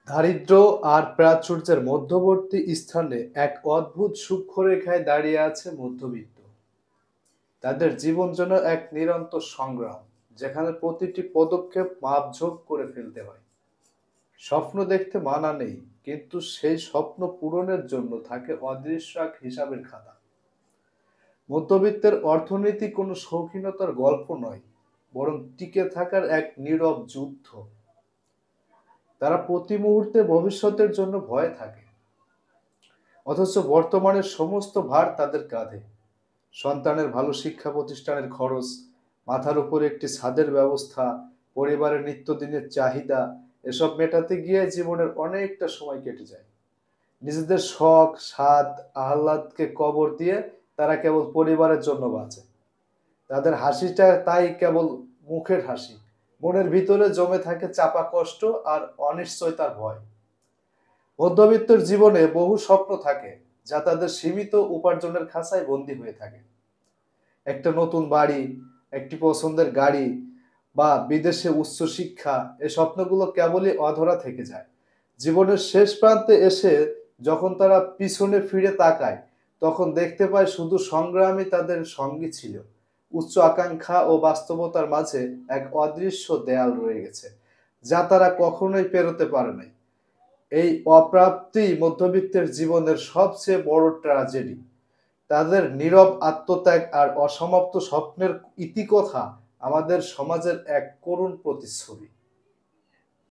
দারিদ্র্য আর প্রাচুর্যের মধ্যবর্তী স্থানে এক অদ্ভুত সূক্ষ্মরেখায় দাঁড়িয়ে আছে মধ্যবিত্ত। তাদের জীবন যেন এক নিরন্তর সংগ্রাম, যেখানে প্রতিটি পদক্ষেপ মাপঝোপ করে ফেলতে হয়। স্বপ্ন দেখতে মানা নেই, কিন্তু সেই স্বপ্ন পূরণের জন্য থাকে অদৃশ্য এক হিসাবের খাতা। মধ্যবিত্তের অর্থনীতি কোনো শৌখিনতার গল্প নয়, বরং টিকে থাকার এক নীরব যুদ্ধ। তারা প্রতি মুহূর্তে ভবিষ্যতের জন্য ভয়ে থাকে, অথচ বর্তমানের সমস্ত ভার তাদের কাঁধে। সন্তানের ভালো শিক্ষা প্রতিষ্ঠানের খরচ, মাথার উপর একটি ছাদের ব্যবস্থা, পরিবারের নিত্যদিনের চাহিদা, এসব মেটাতে গিয়ে জীবনের অনেকটা সময় কেটে যায়। নিজেদের শখ, স্বাদ, আহ্লাদকে কবর দিয়ে তারা কেবল পরিবারের জন্য বাঁচে। তাদের হাসিটা তাই কেবল মুখের হাসি, মনের ভিতরে জমে থাকে চাপা কষ্ট আর অনিশ্চয়তার ভয়। মধ্যবিত্তের জীবনে বহু স্বপ্ন থাকে, যা তাদের সীমিত উপার্জনের খাঁচায় বন্দী হয়ে থাকে। একটা নতুন বাড়ি, একটি পছন্দের গাড়ি বা বিদেশে উচ্চশিক্ষা, এই স্বপ্নগুলো কেবলই অধরা থেকে যায়। জীবনের শেষ প্রান্তে এসে যখন তারা পিছনে ফিরে তাকায়, তখন দেখতে পায় শুধু সংগ্রামই তাদের সঙ্গী ছিল। উচ্চ আকাঙ্ক্ষা ও বাস্তবতার মাঝে এক অদৃশ্য দেয়াল রয়ে গেছে, যা তারা কখনোই পেরোতে পারে নাই। এই অপ্রাপ্তি মধ্যবিত্তের জীবনের সবচেয়ে বড় ট্র্যাজেডি। তাদের নীরব আত্মত্যাগ আর অসমাপ্ত স্বপ্নের ইতিকথা আমাদের সমাজের এক করুণ প্রতিচ্ছবি।